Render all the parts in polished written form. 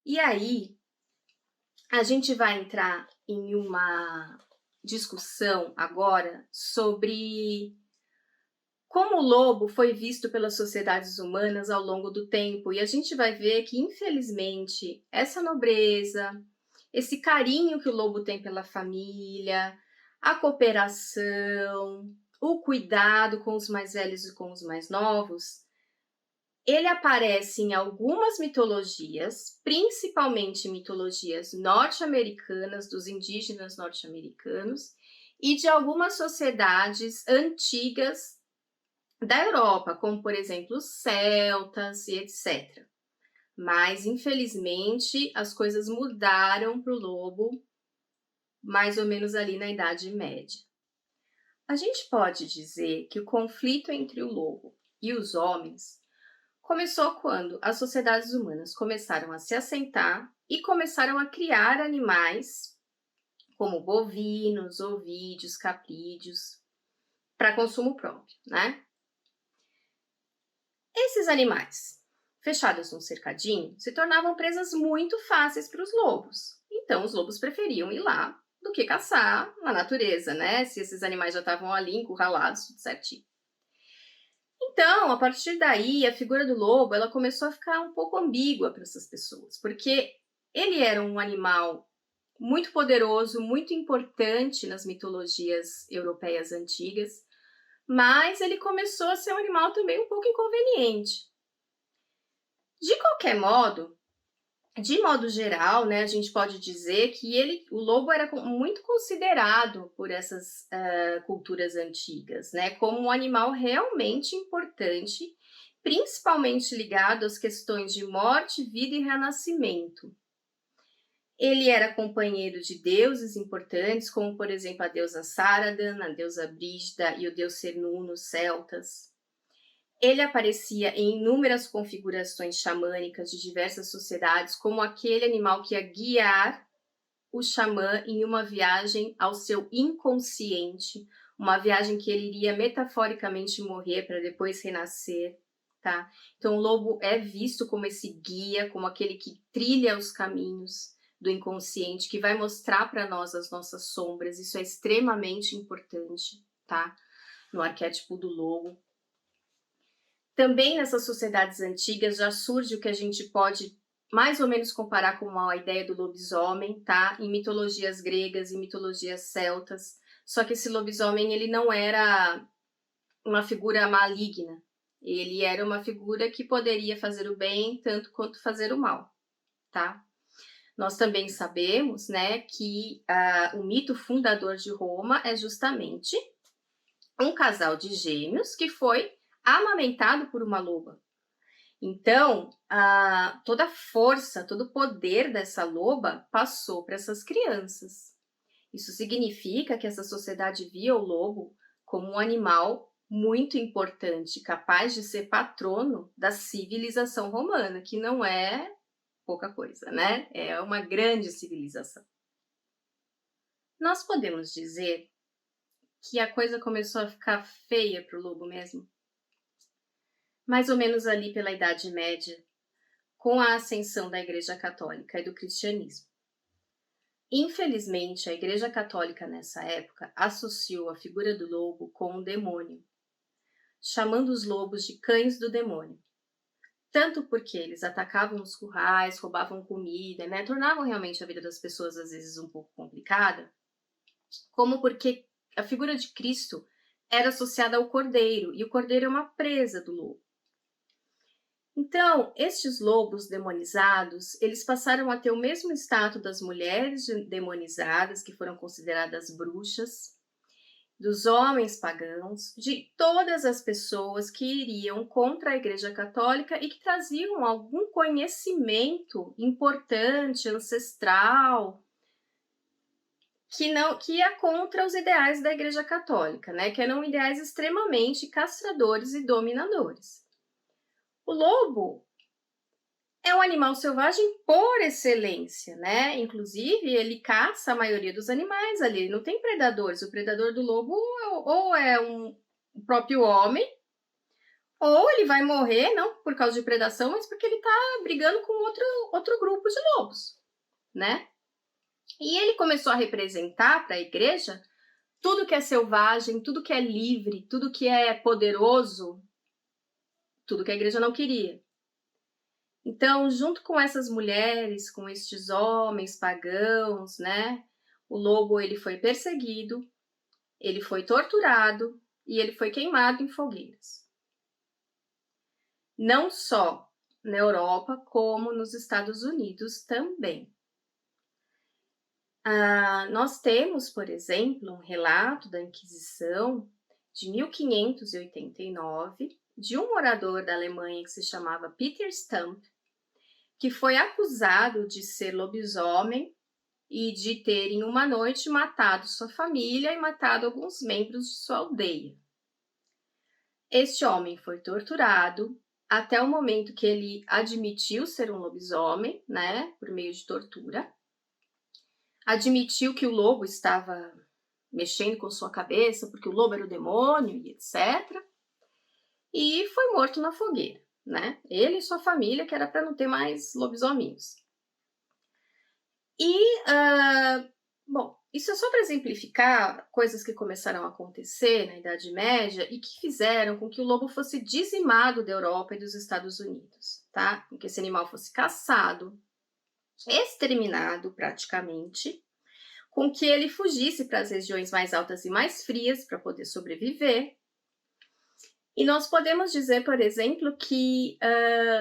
E aí, a gente vai entrar em uma discussão agora sobre como o lobo foi visto pelas sociedades humanas ao longo do tempo. E a gente vai ver que, infelizmente, essa nobreza, esse carinho que o lobo tem pela família, a cooperação, o cuidado com os mais velhos e com os mais novos, ele aparece em algumas mitologias, principalmente mitologias norte-americanas, dos indígenas norte-americanos, e de algumas sociedades antigas da Europa, como, por exemplo, os celtas e etc. Mas, infelizmente, as coisas mudaram para o lobo mais ou menos ali na Idade Média. A gente pode dizer que o conflito entre o lobo e os homens começou quando as sociedades humanas começaram a se assentar e começaram a criar animais como bovinos, ovídeos, caprídeos, para consumo próprio, né? Esses animais, fechados num cercadinho, se tornavam presas muito fáceis para os lobos. Então, os lobos preferiam ir lá do que caçar na natureza, né? Se esses animais já estavam ali encurralados, tudo certinho. Então, a partir daí, a figura do lobo, ela começou a ficar um pouco ambígua para essas pessoas, porque ele era um animal muito poderoso, muito importante nas mitologias europeias antigas, mas ele começou a ser um animal também um pouco inconveniente. De qualquer modo, de modo geral, né, a gente pode dizer que o lobo era muito considerado por essas culturas antigas, né, como um animal realmente importante, principalmente ligado às questões de morte, vida e renascimento. Ele era companheiro de deuses importantes, como, por exemplo, a deusa Saradan, a deusa Brígida e o deus Cernunno nos celtas. Ele aparecia em inúmeras configurações xamânicas de diversas sociedades, como aquele animal que ia guiar o xamã em uma viagem ao seu inconsciente, uma viagem que ele iria metaforicamente morrer para depois renascer, tá? Então o lobo é visto como esse guia, como aquele que trilha os caminhos do inconsciente, que vai mostrar para nós as nossas sombras. Isso é extremamente importante, tá? No arquétipo do lobo. Também nessas sociedades antigas já surge o que a gente pode mais ou menos comparar com a ideia do lobisomem, tá? Em mitologias gregas e mitologias celtas. Só que esse lobisomem, ele não era uma figura maligna. Ele era uma figura que poderia fazer o bem tanto quanto fazer o mal, tá? Nós também sabemos, né, que o mito fundador de Roma é justamente um casal de gêmeos que foi amamentado por uma loba. Então, toda a força, todo o poder dessa loba passou para essas crianças. Isso significa que essa sociedade via o lobo como um animal muito importante, capaz de ser patrono da civilização romana, que não é pouca coisa, né? É uma grande civilização. Nós podemos dizer que a coisa começou a ficar feia para o lobo mesmo? Mais ou menos ali pela Idade Média, com a ascensão da Igreja Católica e do cristianismo. Infelizmente, a Igreja Católica nessa época associou a figura do lobo com o demônio, chamando os lobos de cães do demônio. Tanto porque eles atacavam os currais, roubavam comida, né, tornavam realmente a vida das pessoas às vezes um pouco complicada, como porque a figura de Cristo era associada ao cordeiro, e o cordeiro é uma presa do lobo. Então, estes lobos demonizados, eles passaram a ter o mesmo status das mulheres demonizadas, que foram consideradas bruxas, dos homens pagãos, de todas as pessoas que iriam contra a Igreja Católica e que traziam algum conhecimento importante, ancestral, que ia contra os ideais da Igreja Católica, né? Que eram ideais extremamente castradores e dominadores. O lobo é um animal selvagem por excelência, né? Inclusive, ele caça a maioria dos animais ali, ele não tem predadores. O predador do lobo ou é o próprio homem, ou ele vai morrer, não por causa de predação, mas porque ele está brigando com outro grupo de lobos, né? E ele começou a representar para a igreja tudo que é selvagem, tudo que é livre, tudo que é poderoso, tudo que a igreja não queria. Então, junto com essas mulheres, com estes homens pagãos, né? O lobo ele foi perseguido, ele foi torturado e ele foi queimado em fogueiras. Não só na Europa, como nos Estados Unidos também. Nós temos, por exemplo, um relato da Inquisição de 1589 de um morador da Alemanha que se chamava Peter Stump, que foi acusado de ser lobisomem e de ter em uma noite matado sua família e matado alguns membros de sua aldeia. Este homem foi torturado até o momento que ele admitiu ser um lobisomem, né, por meio de tortura. Admitiu que o lobo estava mexendo com sua cabeça, porque o lobo era o demônio e etc. E foi morto na fogueira, né? Ele e sua família, que era para não ter mais lobisominhos. E, bom, isso é só para exemplificar coisas que começaram a acontecer na Idade Média e que fizeram com que o lobo fosse dizimado da Europa e dos Estados Unidos, tá? Com que esse animal fosse caçado, exterminado praticamente, com que ele fugisse para as regiões mais altas e mais frias para poder sobreviver. E nós podemos dizer, por exemplo, que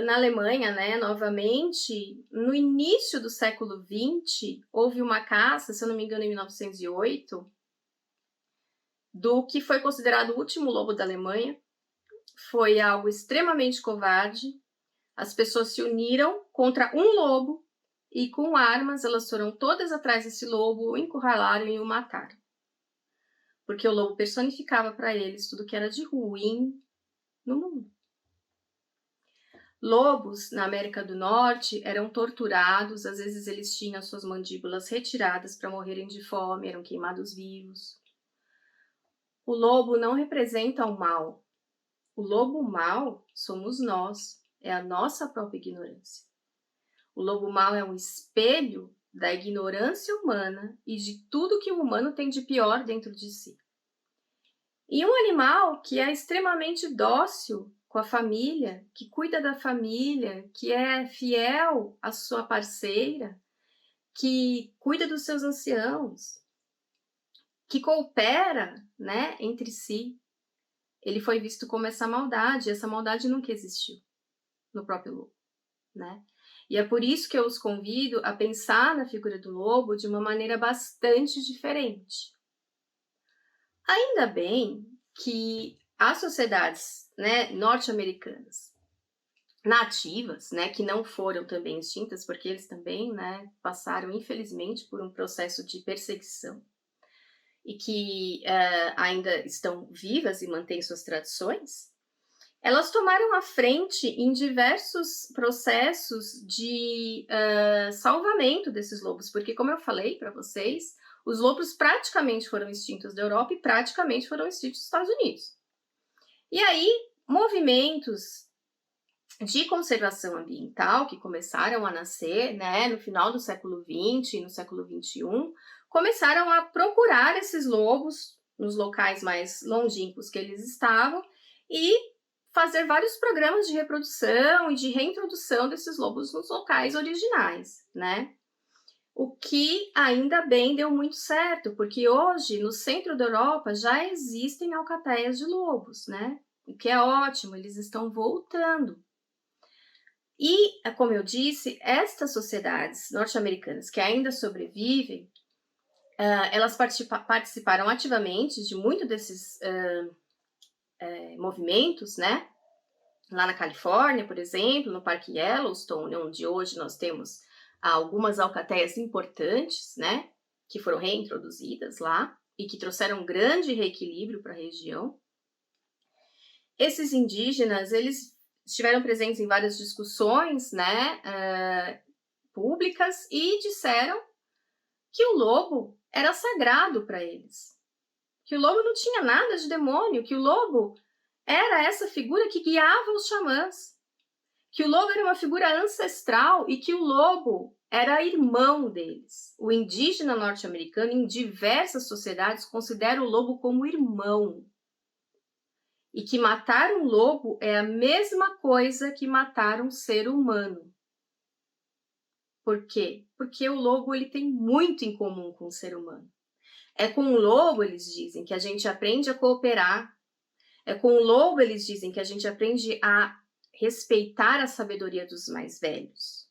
na Alemanha, né, novamente, no início do século XX, houve uma caça, se eu não me engano, em 1908, do que foi considerado o último lobo da Alemanha. Foi algo extremamente covarde. As pessoas se uniram contra um lobo e com armas elas foram todas atrás desse lobo, o encurralaram e o mataram. Porque o lobo personificava para eles tudo que era de ruim no mundo. Lobos na América do Norte eram torturados, às vezes eles tinham suas mandíbulas retiradas para morrerem de fome, eram queimados vivos. O lobo não representa o mal. O lobo mau somos nós, é a nossa própria ignorância. O lobo mau é um espelho da ignorância humana e de tudo que o humano tem de pior dentro de si. E um animal que é extremamente dócil com a família, que cuida da família, que é fiel à sua parceira, que cuida dos seus anciãos, que coopera, né, entre si. Ele foi visto como essa maldade, e essa maldade nunca existiu no próprio lobo, né? E é por isso que eu os convido a pensar na figura do lobo de uma maneira bastante diferente. Ainda bem que as sociedades, né, norte-americanas nativas, né, que não foram também extintas, porque eles também, né, passaram, infelizmente, por um processo de perseguição e que ainda estão vivas e mantêm suas tradições, elas tomaram a frente em diversos processos de salvamento desses lobos, porque, como eu falei para vocês, os lobos praticamente foram extintos da Europa e praticamente foram extintos dos Estados Unidos. E aí, movimentos de conservação ambiental que começaram a nascer, né, no final do século XX e no século XXI, começaram a procurar esses lobos nos locais mais longínquos que eles estavam e fazer vários programas de reprodução e de reintrodução desses lobos nos locais originais, né? O que ainda bem deu muito certo, porque hoje no centro da Europa já existem alcateias de lobos, né? O que é ótimo, eles estão voltando. E, como eu disse, estas sociedades norte-americanas que ainda sobrevivem, elas participaram ativamente de muito desses movimentos, né? Lá na Califórnia, por exemplo, no Parque Yellowstone, onde hoje nós temos algumas alcateias importantes, né? Que foram reintroduzidas lá e que trouxeram um grande reequilíbrio para a região. Esses indígenas, eles estiveram presentes em várias discussões, né? Públicas e disseram que o lobo era sagrado para eles. Que o lobo não tinha nada de demônio, que o lobo era essa figura que guiava os xamãs, que o lobo era uma figura ancestral e que o lobo era irmão deles. O indígena norte-americano, em diversas sociedades, considera o lobo como irmão. E que matar um lobo é a mesma coisa que matar um ser humano. Por quê? Porque o lobo ele tem muito em comum com o ser humano. É com o lobo, eles dizem, que a gente aprende a cooperar. É com o lobo, eles dizem, que a gente aprende a respeitar a sabedoria dos mais velhos.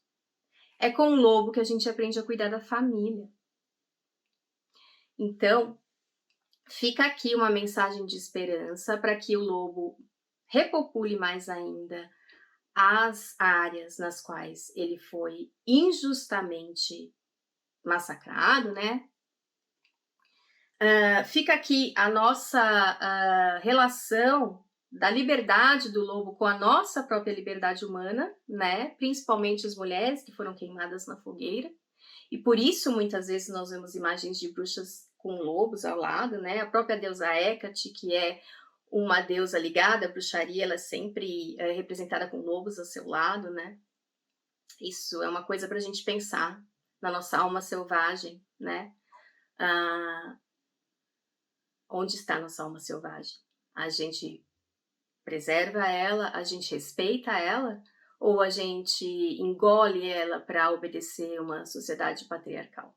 É com o lobo que a gente aprende a cuidar da família. Então, fica aqui uma mensagem de esperança para que o lobo repopule mais ainda as áreas nas quais ele foi injustamente massacrado, né? Fica aqui a nossa relação da liberdade do lobo com a nossa própria liberdade humana, né? Principalmente as mulheres que foram queimadas na fogueira. E por isso, muitas vezes, nós vemos imagens de bruxas com lobos ao lado, né? A própria deusa Hecate, que é uma deusa ligada à bruxaria, ela é sempre representada com lobos ao seu lado, né? Isso é uma coisa para a gente pensar na nossa alma selvagem, né? Onde está a nossa alma selvagem? A gente preserva ela, a gente respeita ela, ou a gente engole ela para obedecer uma sociedade patriarcal?